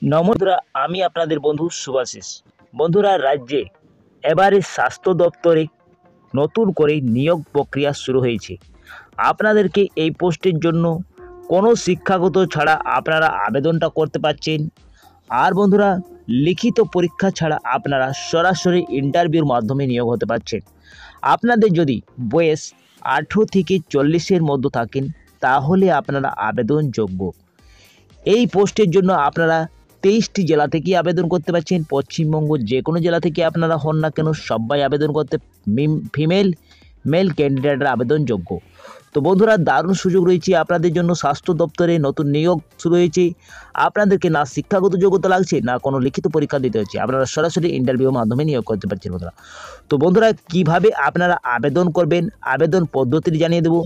বন্ধুরা, আমি আপনাদের বন্ধু শুভাশিস। বন্ধুরা, রাজ্যে এবারে স্বাস্থ্য দপ্তরে নতুন করে নিয়োগ প্রক্রিয়া শুরু হয়েছে। আপনাদেরকে এই পোস্টের জন্য কোনো শিক্ষাগত ছাড়া আপনারা আবেদনটা করতে পারছেন। আর বন্ধুরা, লিখিত পরীক্ষা ছাড়া আপনারা সরাসরি ইন্টারভিউর মাধ্যমে নিয়োগ হতে পারছেন। আপনাদের যদি বয়স 18 থেকে 40-এর মধ্যে থাকেন তাহলে আপনারা আবেদনযোগ্য। এই পোস্টের জন্য আপনারা 23টি জেলা থেকে আবেদন করতে পারছেন। পশ্চিমবঙ্গ যে কোনো জেলা থেকে আপনারা হন না কেন, সবাই আবেদন করতে ফিমেল মেল ক্যান্ডিডেটরা আবেদনযোগ্য। তো বন্ধুরা, দারুণ সুযোগ রয়েছে আপনাদের জন্য। স্বাস্থ্য দপ্তরে নতুন নিয়োগ শুরু হয়েছে। আপনাদেরকে না শিক্ষাগত যোগ্যতা লাগছে, না কোনো লিখিত পরীক্ষা দিতে হচ্ছে, আপনারা সরাসরি ইন্টারভিউর মাধ্যমে নিয়োগ করতে পারছেন বন্ধুরা। তো বন্ধুরা, কিভাবে আপনারা আবেদন করবেন, আবেদন পদ্ধতি জানিয়ে দেবো,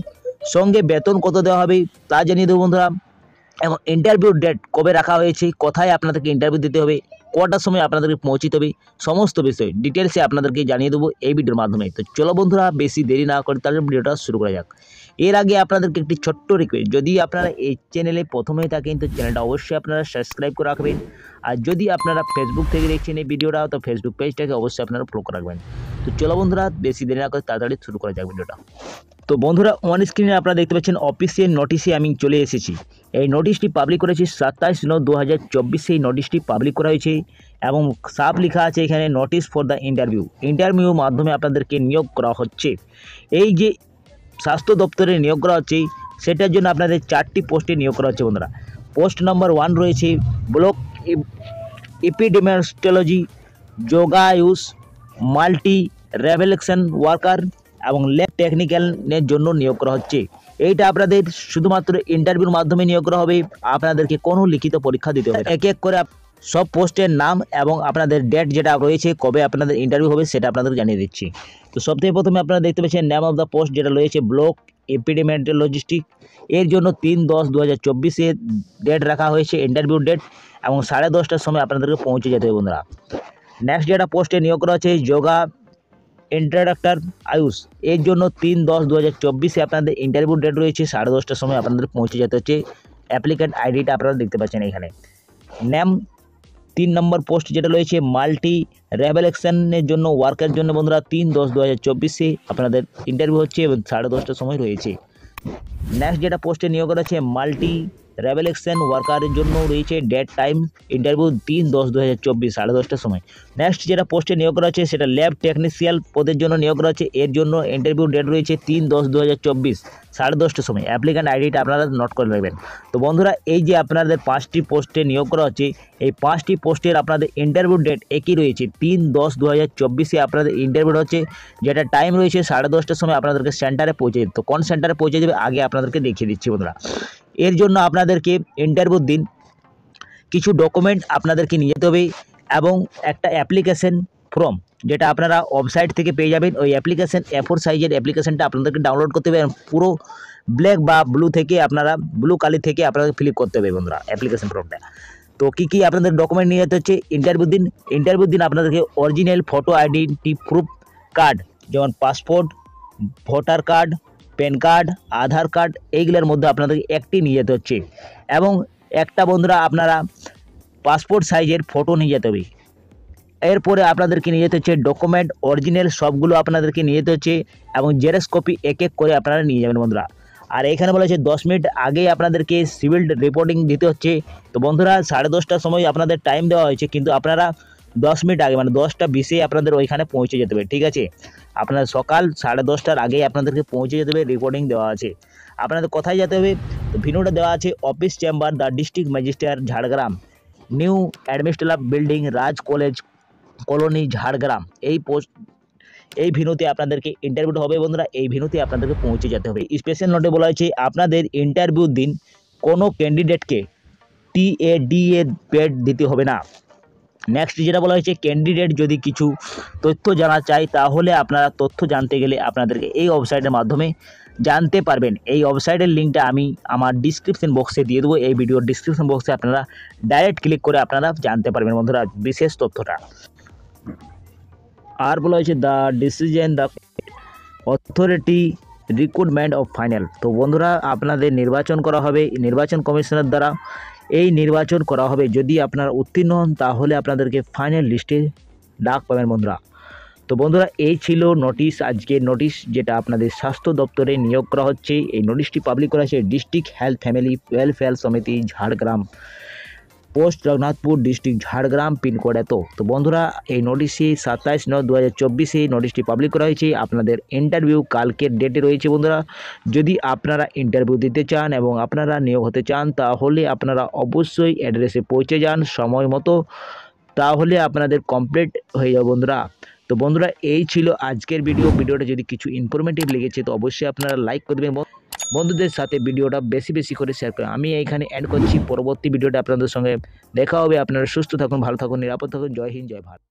সঙ্গে বেতন কত দেওয়া হবে তা জানিয়ে দেবো বন্ধুরা। এবং ইন্টারভিউ ডেট কবে রাখা হয়েছে, কোথায় আপনাদেরকে ইন্টারভিউ দিতে হবে, কটার সময় আপনাদেরকে পৌঁছতে হবে, সমস্ত বিষয় ডিটেলসে আপনাদেরকে জানিয়ে দেবো এই ভিডিওর মাধ্যমে। তো চলো বন্ধুরা, বেশি দেরি না করে তাহলে ভিডিওটা শুরু করা যাক। এর আগে আপনাদেরকে একটি ছোট্ট রিকোয়েস্ট, যদি আপনারা এই চ্যানেলে প্রথমে থাকেন তো চ্যানেলটা অবশ্যই আপনারা সাবস্ক্রাইব করে রাখবেন। আর যদি আপনারা ফেসবুক থেকে দেখছেন এই ভিডিওটা, তো ফেসবুক পেজটাকে অবশ্যই আপনারা ফলো করে রাখবেন। তো চলো বন্ধুরা, বেশি দেরি না করে তাড়াতাড়ি শুরু করা যাক ভিডিওটা। তো বন্ধুরা, অন স্ক্রিনে আপনারা দেখতে পাচ্ছেন অফিসিয়াল নোটিশে আমি চলে এসেছি। এই নোটিশটি পাবলিক করেছে 27/9/2024। এই নোটিশটি পাবলিক করা হয়েছে এবং সাফ লেখা আছে এখানে, নোটিশ ফর দ্য ইন্টারভিউর মাধ্যমে আপনাদেরকে নিয়োগ করা হচ্ছে। এই যে স্বাস্থ্য দপ্তরে নিয়োগ করা হচ্ছে, সেটার জন্য আপনাদের 4টি পোস্টে নিয়োগ করা হচ্ছে বন্ধুরা। পোস্ট নাম্বার 1 রয়েছে ব্লক এপিডেমিওলজি, যোগায়ুষ, মাল্টি রেভেলেকশন ওয়ার্কার এবং ল্যাব টেকনিক্যালের জন্য নিয়োগ করা হচ্ছে। এইটা আপনাদের শুধুমাত্র ইন্টারভিউর মাধ্যমে নিয়োগ করা হবে, আপনাদেরকে কোনো লিখিত পরীক্ষা দিতে হবে। এক এক করে সব পোস্টের নাম এবং আপনাদের ডেট যেটা রয়েছে, কবে আপনাদের ইন্টারভিউ হবে সেটা আপনাদের জানিয়ে দিচ্ছি। তো সবথেকে প্রথমে আপনারা দেখতে পাচ্ছেন নেম অফ দ্য পোস্ট যেটা রয়েছে ব্লক এপিডেমিওলজিস্ট। এর জন্য 3/10/2024 ডেট রাখা হয়েছে, ইন্টারভিউ ডেট, এবং 10:30টার সময় আপনাদেরকে পৌঁছে যেতে হবে বন্ধুরা। নেক্সট যেটা পোস্টে নিয়োগ করা হচ্ছে যোগা ইন্ট্রোডাক্টর আয়ুষ। এর জন্য 3/10/2024 আপনাদের ইন্টারভিউ ডেট রয়েছে, 10:30টার সময় আপনাদের পৌঁছে যেতে হচ্ছে। অ্যাপ্লিক্যান্ট আইডিটা আপনারা দেখতে পাচ্ছেন এখানে। নেম 3 নম্বর পোস্ট যেটা রয়েছে মাল্টি রেভেলেকশনের জন্য ওয়ার্কের জন্য বন্ধুরা 3/10/2024 আপনাদের ইন্টারভিউ হচ্ছে এবং 10:30টার সময় রয়েছে। নেক্সট যেটা পোস্টে নিয়োগ করা হচ্ছে মাল্টি রেভেলেকশন ওয়ার্কারের জন্য রয়েছে ডেট টাইম ইন্টারভিউ 3/10/2024 10:30টার সময়। নেক্সট যেটা পোস্টে নিয়োগ করা হচ্ছে সেটা ল্যাব টেকনিশিয়ান পদের জন্য নিয়োগ করা হচ্ছে। এর জন্য ইন্টারভিউ ডেট রয়েছে 3/10/2024 10:30টার সময়। অ্যাপ্লিক্যান্ট আইডিটা আপনারা নোট করে নেবেন। তো বন্ধুরা, এই যে আপনাদের 5টি পোস্টে নিয়োগ করা হচ্ছে, এই 5টি পোস্টের আপনাদের ইন্টারভিউ ডেট একই রয়েছে, 3/10/2024 আপনাদের ইন্টারভিউ হচ্ছে, যেটা টাইম রয়েছে 10:30টার সময় আপনাদেরকে সেন্টারে পৌঁছে যেতে। তো কোন সেন্টারে পৌঁছে যাবে আগে আপনাদেরকে দেখিয়ে দিচ্ছি বন্ধুরা। এর জন্য আপনাদেরকে ইন্টারভিউর দিন কিছু ডকুমেন্ট আপনাদেরকে নিয়ে যেতে হবে এবং একটা অ্যাপ্লিকেশন ফর্ম যেটা আপনারা ওয়েবসাইট থেকে পেয়ে যাবেন। ওই অ্যাপ্লিকেশন A4 সাইজের অ্যাপ্লিকেশনটা আপনাদেরকে ডাউনলোড করতে হবে, পুরো ব্ল্যাক বা ব্লু থেকে আপনারা ব্লু কালি থেকে আপনাদের ফিল করতে হবে বন্ধুরা অ্যাপ্লিকেশন ফর্মটা। তো কী আপনাদের ডকুমেন্ট নিয়ে যেতে হচ্ছে ইন্টারভিউ দিন আপনাদেরকে original photo identity proof card, যেমন passport, voter card, PAN card, Aadhaar card, এইগুলোর মধ্যে আপনাদের একটি নিয়ে যেতে হচ্ছে। এবং একটা বন্ধুরা আপনারা পাসপোর্ট সাইজের ফটো নিয়ে যেতে হবে। এরপরে আপনাদেরকে নিয়ে যেতে হচ্ছে ডকুমেন্ট অরিজিনাল সবগুলো আপনাদেরকে নিয়ে যেতে হচ্ছে এবং জেরক্স কপি এক এক করে আপনারা নিয়ে যাবেন বন্ধুরা। আর এখানে বলা হচ্ছে 10 মিনিট আগেই আপনাদেরকে সিভিল রিপোর্টিং দিতে হচ্ছে। তো বন্ধুরা, 10:30টার সময় আপনাদের টাইম দেওয়া হয়েছে, কিন্তু আপনারা 10 মিনিট আগে মানে 10:20 আপনাদের ওইখানে পৌঁছে যেতে হবে, ঠিক আছে? আপনার সকাল 10:30টার আগেই আপনাদেরকে পৌঁছে যেতে হবে, রিপোর্টিং দেওয়া আছে। আপনাদের কোথায় যেতে হবে, তো ভিডিওটা দেওয়া আছে office chamber the district magistrate Jhargram, new administrative building, Raj college colony, Jhargram. এই ভেন্যুতে আপনাদেরকে ইন্টারভিউ হবে বন্ধুরা। এই ভেন্যুতে আপনাদেরকে পৌঁছে যেতে হবে। স্পেশাল নোটে বলা হয়েছে আপনাদের ইন্টারভিউ দিন কোনো ক্যান্ডিডেটকে TADA পেড দিতে হবে না। নেক্সট যেটা বলা হয়েছে ক্যান্ডিডেট যদি কিছু তথ্য জানা চায় তাহলে আপনারা তথ্য জানতে গেলে আপনাদেরকে এই ওয়েবসাইটের মাধ্যমে জানতে পারবেন। এই ওয়েবসাইটের লিঙ্কটা আমি আমার ডিসক্রিপশন বক্সে দিয়ে দেবো। এই ভিডিওর ডিসক্রিপশন বক্সে আপনারা ডাইরেক্ট ক্লিক করে আপনারা জানতে পারবেন বন্ধুরা বিশেষ তথ্যটা। আর বলা হয়েছে the decision the authority recruitment of final. তো বন্ধুরা, আপনাদের নির্বাচন করা হবে নির্বাচন কমিশনের দ্বারা। এই নির্বাচন করা হবে। যদি আপনারা উত্তীর্ণ হন তাহলে আপনাদেরকে ফাইনাল লিস্টে ডাক পাবেন বন্ধুরা। তো বন্ধুরা এই ছিল নোটিশ, আজকের নোটিশ যেটা আপনাদের স্বাস্থ্য দপ্তরে নিয়োগ করা হচ্ছে। এই নোটিশটি পাবলিক করা হয়েছে ডিস্ট্রিক্ট হেলথ ফ্যামিলি ওয়েলফেয়ার সমিতি Jhargram, post Raghunathpur, district Jhargram, pin code এত। তো বন্ধুরা এই নোটিশে 27/9/2024 নোটিশটি পাবলিক করা হয়েছে। আপনাদের ইন্টারভিউ কালকের ডেটে রয়েছে বন্ধুরা। যদি আপনারা ইন্টারভিউ দিতে চান এবং আপনারা নিয়োগ হতে চান তাহলে আপনারা অবশ্যই অ্যাড্রেসে পৌঁছে যান সময় মতো, তাহলে আপনাদের কমপ্লিট হয়ে যাবে বন্ধুরা। তো বন্ধুরা এই ছিল আজকের ভিডিওটা যদি কিছু ইনফরমেটিভ লেগেছে তো অবশ্যই আপনারা লাইক করে দেবেন, বন্ধুদের সাথে ভিডিওটা বেশি বেশি করে শেয়ার করেন। আমি এইখানে এন্ড করছি, পরবর্তী ভিডিওটা আপনাদের সঙ্গে দেখা হবে। আপনারা সুস্থ থাকুন, ভালো থাকুন, নিরাপদ থাকুন। জয় হিন্দ, জয় ভারত।